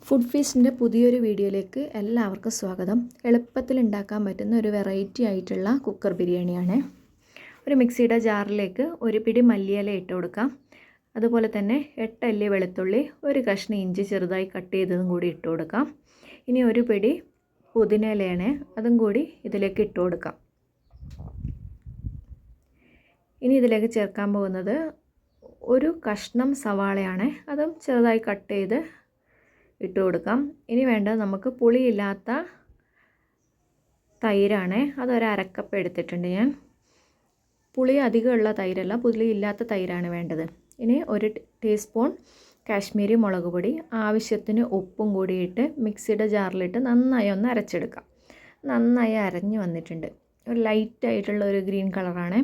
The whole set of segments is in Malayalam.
ഫുഡ് ഫീസ്റ്റിൻ്റെ പുതിയൊരു വീഡിയോയിലേക്ക് എല്ലാവർക്കും സ്വാഗതം. എളുപ്പത്തിൽ ഉണ്ടാക്കാൻ പറ്റുന്ന ഒരു വെറൈറ്റി ആയിട്ടുള്ള കുക്കർ ബിരിയാണിയാണ്. ഒരു മിക്സിയുടെ ജാറിലേക്ക് ഒരു പിടി മല്ലിയില ഇട്ട് കൊടുക്കാം. അതുപോലെ തന്നെ 8 അല്ലി വെളുത്തുള്ളി, ഒരു കഷ്ണം ഇഞ്ചി ചെറുതായി കട്ട് ചെയ്തതും കൂടി ഇട്ട് കൊടുക്കാം. ഇനി ഒരു പിടി പുതിനയിലയാണ്, അതും കൂടി ഇതിലേക്ക് ഇട്ട് കൊടുക്കാം. ഇനി ഇതിലേക്ക് ചേർക്കാൻ പോകുന്നത് ഒരു കഷ്ണം സവാളയാണ്, അതും ചെറുതായി കട്ട് ചെയ്ത് ഇട്ട് കൊടുക്കാം. ഇനി വേണ്ടത് നമുക്ക് പുളിയില്ലാത്ത തൈരാണ്, അതൊരു അരക്കപ്പ് എടുത്തിട്ടുണ്ട് ഞാൻ. പുളി അധികമുള്ള തൈരല്ല, പുളിയില്ലാത്ത തൈരാണ് വേണ്ടത്. ഇനി ഒരു ടീസ്പൂൺ കാശ്മീരി മുളക് പൊടി, ആവശ്യത്തിന് ഉപ്പും കൂടിയിട്ട് മിക്സിയുടെ ജാറിലിട്ട് നന്നായി ഒന്ന് അരച്ചെടുക്കാം. നന്നായി അരഞ്ഞു വന്നിട്ടുണ്ട്, ഒരു ലൈറ്റായിട്ടുള്ള ഒരു ഗ്രീൻ കളറാണ്.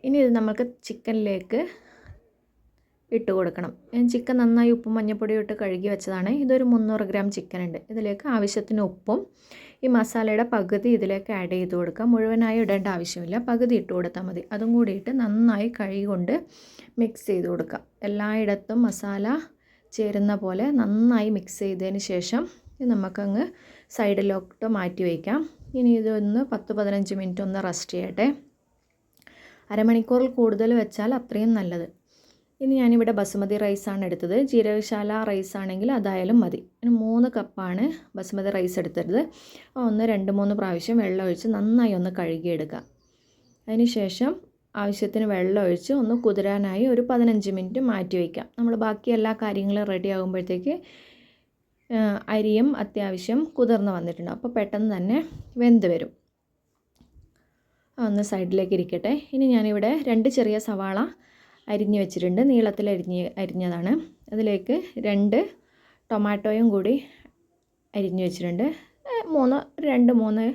ഇനി ഇത് നമുക്ക് ചിക്കനിലേക്ക് ഇട്ട് കൊടുക്കണം. ഞാൻ ചിക്കൻ നന്നായി ഉപ്പും മഞ്ഞൾപ്പൊടിയും ഇട്ട് കഴുകി വെച്ചതാണ്. ഇതൊരു 300 ഗ്രാം ചിക്കൻ ഉണ്ട്. ഇതിലേക്ക് ആവശ്യത്തിന് ഉപ്പും ഈ മസാലയുടെ പകുതി ഇതിലേക്ക് ആഡ് ചെയ്ത് കൊടുക്കാം. മുഴുവനായി ഇടേണ്ട ആവശ്യമില്ല, പകുതി ഇട്ട് കൊടുത്താൽ മതി. അതും കൂടിയിട്ട് നന്നായി കഴുകി കൊണ്ട് മിക്സ് ചെയ്ത് കൊടുക്കാം. എല്ലായിടത്തും മസാല ചേരുന്ന പോലെ നന്നായി മിക്സ് ചെയ്തതിന് ശേഷം നമുക്കങ്ങ് സൈഡിലോട്ട് മാറ്റി വയ്ക്കാം. ഇനി ഇതൊന്ന് 10-15 മിനിറ്റ് ഒന്ന് റെസ്റ്റ് ചെയ്യട്ടെ. അരമണിക്കൂറിൽ കൂടുതൽ വെച്ചാൽ അത്രയും നല്ലത്. ഇനി ഞാനിവിടെ ബസുമതി റൈസാണ് എടുത്തത്. ജീരകശാല റൈസ് ആണെങ്കിൽ അതായാലും മതി. 3 കപ്പാണ് ബസുമതി റൈസ് എടുത്തത്. 1-2-3 പ്രാവശ്യം വെള്ളം ഒഴിച്ച് നന്നായി ഒന്ന് കഴുകിയെടുക്കുക. അതിനുശേഷം ആവശ്യത്തിന് വെള്ളം ഒഴിച്ച് ഒന്ന് കുതിരാനായി ഒരു 15 മിനിറ്റ് മാറ്റി വയ്ക്കാം. നമ്മൾ ബാക്കി എല്ലാ കാര്യങ്ങളും റെഡി ആകുമ്പോഴത്തേക്ക് അരിയും അത്യാവശ്യം കുതിർന്ന് വന്നിട്ടുണ്ട്. അപ്പോൾ പെട്ടെന്ന് തന്നെ വെന്ത് വരും. ഒന്ന് സൈഡിലേക്ക് ഇരിക്കട്ടെ. ഇനി ഞാനിവിടെ 2 ചെറിയ സവാള അരിഞ്ഞ് വെച്ചിട്ടുണ്ട്, നീളത്തിൽ അരിഞ്ഞതാണ്. അതിലേക്ക് 2 ടൊമാറ്റോയും കൂടി അരിഞ്ഞ് വെച്ചിട്ടുണ്ട്. 2-3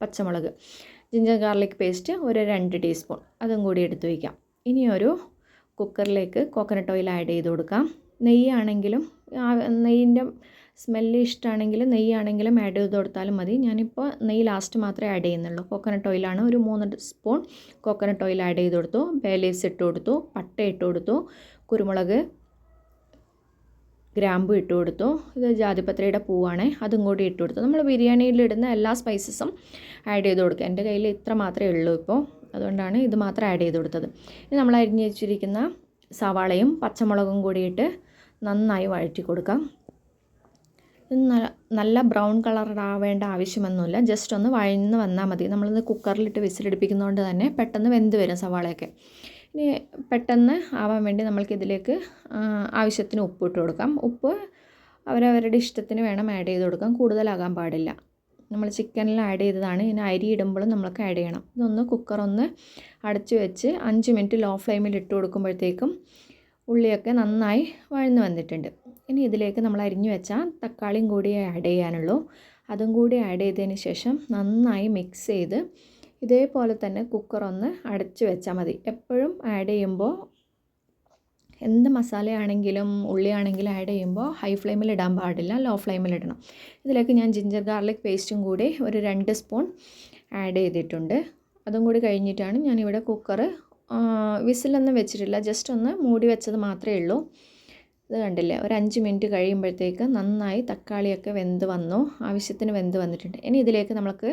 പച്ചമുളക്, ജിഞ്ചർ ഗാർലിക് പേസ്റ്റ് ഒരു 2 ടീസ്പൂൺ, അതും കൂടി എടുത്ത് വയ്ക്കാം. ഇനി ഒരു കുക്കറിലേക്ക് കോക്കനട്ട് ഓയിൽ ആഡ് ചെയ്ത് കൊടുക്കാം. നെയ്യാണെങ്കിലും നെയ്യിൻ്റെ സ്മെല്ല് ഇഷ്ടമാണെങ്കിൽ നെയ്യാണെങ്കിലും ആഡ് ചെയ്ത് കൊടുത്താലും മതി. ഞാനിപ്പോൾ നെയ്യ് ലാസ്റ്റ് മാത്രമേ ആഡ് ചെയ്യുന്നുള്ളൂ. കോക്കനട്ട് ഓയിലാണ്, ഒരു 3 സ്പൂൺ കോക്കനട്ട് ഓയിൽ ആഡ് ചെയ്ത് കൊടുത്തു. ബേ ലീവ്സ് ഇട്ട് കൊടുത്തു, പട്ട ഇട്ട് കൊടുത്തു, കുരുമുളക്, ഗ്രാമ്പു ഇട്ട് കൊടുത്തു. ഇത് ജാതിപത്രിയുടെ പൂവാണ്, അതും കൂടി ഇട്ട് കൊടുത്തു. നമ്മൾ ബിരിയാണിയിലിടുന്ന എല്ലാ സ്പൈസസും ആഡ് ചെയ്ത് കൊടുക്കുക. എൻ്റെ കയ്യിൽ ഇത്ര മാത്രമേ ഉള്ളൂ ഇപ്പോൾ, അതുകൊണ്ടാണ് ഇത് മാത്രം ആഡ് ചെയ്ത് കൊടുത്തത്. ഇനി നമ്മൾ അരിഞ്ഞ് വെച്ചിരിക്കുന്ന സവാളയും പച്ചമുളകും കൂടിയിട്ട് നന്നായി വഴറ്റി കൊടുക്കാം. നല്ല ബ്രൗൺ കളർ ആവേണ്ട ആവശ്യമൊന്നുമില്ല, ജസ്റ്റ് ഒന്ന് വഴന്ന് വന്നാൽ മതി. നമ്മളിത് കുക്കറിലിട്ട് വിസിലടിപ്പിക്കുന്നതുകൊണ്ട് തന്നെ പെട്ടെന്ന് വെന്ത് വരും സവാളയൊക്കെ. ഇനി പെട്ടെന്ന് ആവാൻ വേണ്ടി നമ്മൾക്കിതിലേക്ക് ആവശ്യത്തിന് ഉപ്പ് ഇട്ട് കൊടുക്കാം. ഉപ്പ് അവരവരുടെ ഇഷ്ടത്തിന് വേണം ആഡ് ചെയ്ത് കൊടുക്കാം, കൂടുതലാകാൻ പാടില്ല. നമ്മൾ ചിക്കനിൽ ആഡ് ചെയ്തതാണ്, ഇനി അരി ഇടുമ്പോഴും നമ്മൾക്ക് ആഡ് ചെയ്യണം. ഇതൊന്ന് കുക്കറൊന്ന് അടച്ച് വെച്ച് 5 മിനിറ്റ് ലോ ഫ്ലെയിമിൽ ഇട്ട് കൊടുക്കുമ്പോഴത്തേക്കും ഉള്ളിയൊക്കെ നന്നായി വഴന്ന് വന്നിട്ടുണ്ട്. ഇനി ഇതിലേക്ക് നമ്മൾ അരിഞ്ഞു വെച്ച തക്കാളിയും കൂടി ആഡ് ചെയ്യാനുള്ളൂ. അതും കൂടി ആഡ് ചെയ്തതിന് ശേഷം നന്നായി മിക്സ് ചെയ്ത് ഇതേപോലെ തന്നെ കുക്കറൊന്ന് അടച്ച് വെച്ചാൽ മതി. എപ്പോഴും ആഡ് ചെയ്യുമ്പോൾ എന്ത് മസാലയാണെങ്കിലും ഉള്ളിയാണെങ്കിലും ആഡ് ചെയ്യുമ്പോൾ ഹൈ ഫ്ലെയിമിൽ ഇടാൻ പാടില്ല, ലോ ഫ്ലെയിമിൽ ഇടണം. ഇതിലേക്ക് ഞാൻ ജിഞ്ചർ ഗാർലിക് പേസ്റ്റും കൂടി ഒരു 2 സ്പൂൺ ആഡ് ചെയ്തിട്ടുണ്ട്. അതും കൂടി കഴിഞ്ഞിട്ടാണ് ഞാനിവിടെ കുക്കർ വിസിലൊന്നും വെച്ചിട്ടില്ല, ജസ്റ്റ് ഒന്ന് മൂടി വെച്ചത് മാത്രമേ ഉള്ളൂ. ഇത് കണ്ടില്ലേ, ഒരു 5 മിനിറ്റ് കഴിയുമ്പോഴത്തേക്ക് നന്നായി തക്കാളിയൊക്കെ വെന്ത് വന്നു, ആവശ്യത്തിന് വെന്ത് വന്നിട്ടുണ്ട്. ഇനി ഇതിലേക്ക് നമുക്ക്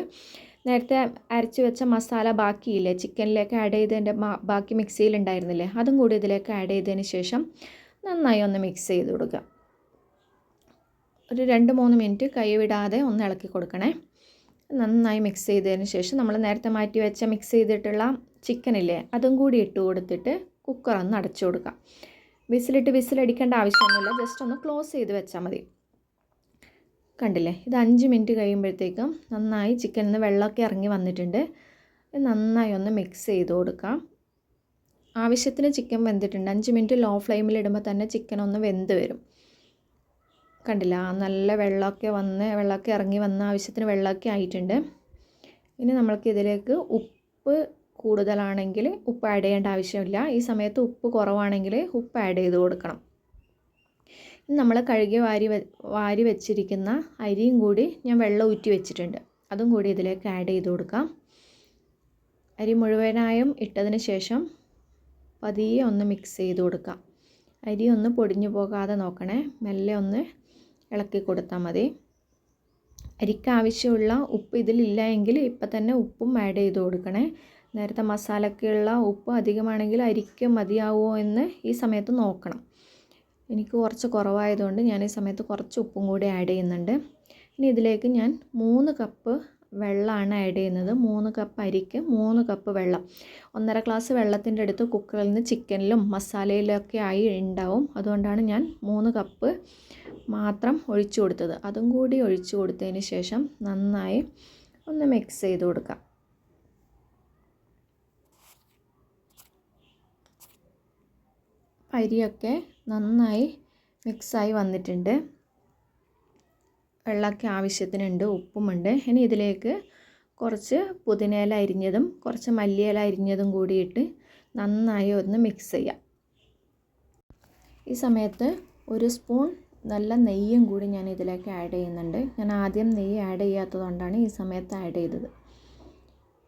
നേരത്തെ അരച്ച് വെച്ച മസാല ബാക്കിയില്ലേ, ചിക്കനിലേക്ക് ആഡ് ചെയ്തതിൻ്റെ ബാക്കി മിക്സിയിലുണ്ടായിരുന്നില്ലേ, അതും കൂടി ഇതിലേക്ക് ആഡ് ചെയ്തതിന് ശേഷം നന്നായി ഒന്ന് മിക്സ് ചെയ്ത് കൊടുക്കുക. ഒരു 2-3 മിനിറ്റ് കൈ വിടാതെ ഒന്ന് ഇളക്കി കൊടുക്കണേ. നന്നായി മിക്സ് ചെയ്തതിന് ശേഷം നമ്മൾ നേരത്തെ മാറ്റി വെച്ച മിക്സ് ചെയ്തിട്ടുള്ള ചിക്കനില്ലേ, അതും കൂടി ഇട്ട് കൊടുത്തിട്ട് കുക്കർ ഒന്ന് അടച്ചു കൊടുക്കാം. വിസിലടിക്കേണ്ട ആവശ്യമൊന്നുമില്ല, ജസ്റ്റ് ഒന്ന് ക്ലോസ് ചെയ്ത് വെച്ചാൽ മതി. കണ്ടില്ലേ, ഇത് 5 മിനിറ്റ് കഴിയുമ്പോഴത്തേക്കും നന്നായി ചിക്കനിൽ നിന്ന് വെള്ളമൊക്കെ ഇറങ്ങി വന്നിട്ടുണ്ട്. നന്നായി ഒന്ന് മിക്സ് ചെയ്ത് കൊടുക്കാം. ആവശ്യത്തിന് ചിക്കൻ വെന്തിട്ടുണ്ട്. 5 മിനിറ്റ് ലോ ഫ്ലെയിമിൽ ഇടുമ്പോൾ തന്നെ ചിക്കൻ ഒന്ന് വെന്ത് വരും. കണ്ടില്ല, നല്ല വെള്ളമൊക്കെ ഇറങ്ങി വന്ന് ആവശ്യത്തിന് വെള്ളമൊക്കെ ആയിട്ടുണ്ട്. ഇനി നമ്മൾക്ക് ഇതിലേക്ക് ഉപ്പ് കൂടുതലാണെങ്കിൽ ഉപ്പ് ആഡ് ചെയ്യേണ്ട ആവശ്യമില്ല. ഈ സമയത്ത് ഉപ്പ് കുറവാണെങ്കിൽ ഉപ്പ് ആഡ് ചെയ്ത് കൊടുക്കണം. നമ്മൾ കഴുകി വാരി വെച്ചിരിക്കുന്ന അരിയും കൂടി ഞാൻ വെള്ളം ഊറ്റി വെച്ചിട്ടുണ്ട്, അതും കൂടി ഇതിലേക്ക് ആഡ് ചെയ്ത് കൊടുക്കാം. അരി മുഴുവനായും ഇട്ടതിന് ശേഷം പതിയെ ഒന്ന് മിക്സ് ചെയ്ത് കൊടുക്കാം. അരി ഒന്ന് പൊടിഞ്ഞു പോകാതെ നോക്കണേ, മെല്ലെ ഒന്ന് ഇളക്കി കൊടുത്താൽ മതി. അരിക്ക് ആവശ്യമുള്ള ഉപ്പ് ഇതിലില്ല എങ്കിൽ ഇപ്പം തന്നെ ഉപ്പും ആഡ് ചെയ്ത് കൊടുക്കണേ. നേരത്തെ മസാലയ്ക്കുള്ള ഉപ്പ് അധികമാണെങ്കിൽ അരിക്ക് മതിയാവുമോ എന്ന് ഈ സമയത്ത് നോക്കണം. എനിക്ക് കുറച്ച് കുറവായതുകൊണ്ട് ഞാൻ ഈ സമയത്ത് കുറച്ച് ഉപ്പും കൂടി ആഡ് ചെയ്യുന്നുണ്ട്. ഇനി ഇതിലേക്ക് ഞാൻ 3 കപ്പ് വെള്ളമാണ് ആഡ് ചെയ്യുന്നത്. 3 കപ്പ് അരിക്ക് 3 കപ്പ് വെള്ളം. 1.5 ഗ്ലാസ് വെള്ളത്തിൻ്റെ അടുത്ത് കുക്കറിൽ നിന്ന് ചിക്കനിലും മസാലയിലൊക്കെ ആയി ഉണ്ടാവും. അതുകൊണ്ടാണ് ഞാൻ 3 കപ്പ് മാത്രം ഒഴിച്ചു കൊടുത്തത്. അതും കൂടി ഒഴിച്ചു കൊടുത്തതിന് ശേഷം നന്നായി ഒന്ന് മിക്സ് ചെയ്ത് കൊടുക്കാം. അരിയൊക്കെ നന്നായി മിക്സായി വന്നിട്ടുണ്ട്. വെള്ളമൊക്കെ ആവശ്യത്തിനുണ്ട്, ഉപ്പുമുണ്ട്. ഇനി ഇതിലേക്ക് കുറച്ച് പുതിനയില അരിഞ്ഞതും കുറച്ച് മല്ലിയില അരിഞ്ഞതും കൂടിയിട്ട് നന്നായി ഒന്ന് മിക്സ് ചെയ്യാം. ഈ സമയത്ത് 1 സ്പൂൺ നല്ല നെയ്യും കൂടി ഞാൻ ഇതിലേക്ക് ആഡ് ചെയ്യുന്നുണ്ട്. ഞാൻ ആദ്യം നെയ്യ് ആഡ് ചെയ്യാത്തതുകൊണ്ടാണ് ഈ സമയത്ത് ആഡ് ചെയ്തത്.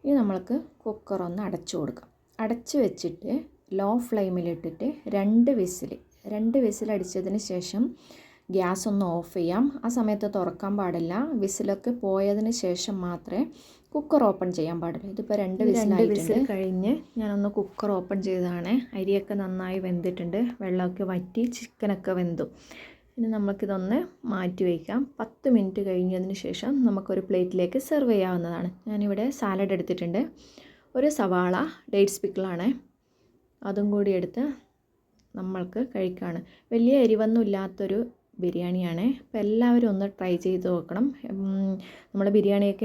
ഇനി നമ്മൾക്ക് കുക്കർ ഒന്ന് അടച്ചു കൊടുക്കാം. അടച്ചു വെച്ചിട്ട് ലോ ഫ്ലെയിമിലിട്ടിട്ട് 2 വിസിൽ അടിച്ചതിന് ശേഷം ഗ്യാസ് ഒന്ന് ഓഫ് ചെയ്യാം. ആ സമയത്ത് തുറക്കാൻ പാടില്ല. വിസിലൊക്കെ പോയതിന് ശേഷം മാത്രമേ കുക്കർ ഓപ്പൺ ചെയ്യാൻ പാടുള്ളൂ. ഇതിപ്പോൾ 2 വിസിൽ കഴിഞ്ഞ് ഞാനൊന്ന് കുക്കർ ഓപ്പൺ ചെയ്തതാണ്. അരിയൊക്കെ നന്നായി വെന്തിട്ടുണ്ട്, വെള്ളമൊക്കെ വറ്റി, ചിക്കനൊക്കെ വെന്തു. ഇനി നമുക്കിതൊന്ന് മാറ്റി വയ്ക്കാം. 10 മിനിറ്റ് കഴിഞ്ഞതിന് ശേഷം നമുക്കൊരു പ്ലേറ്റിലേക്ക് സെർവ് ചെയ്യാവുന്നതാണ്. ഞാനിവിടെ സാലഡ് എടുത്തിട്ടുണ്ട്. ഒരു സവാള, ഡേറ്റ്സ് പിക്കിളാണ്, അതും കൂടി എടുത്ത് നമ്മൾക്ക് കഴിക്കുകയാണ്. വലിയ എരിവൊന്നും ഇല്ലാത്തൊരു ബിരിയാണിയാണ്. അപ്പോൾ എല്ലാവരും ഒന്ന് ട്രൈ ചെയ്ത് നോക്കണം. നമ്മൾ ബിരിയാണിയൊക്കെ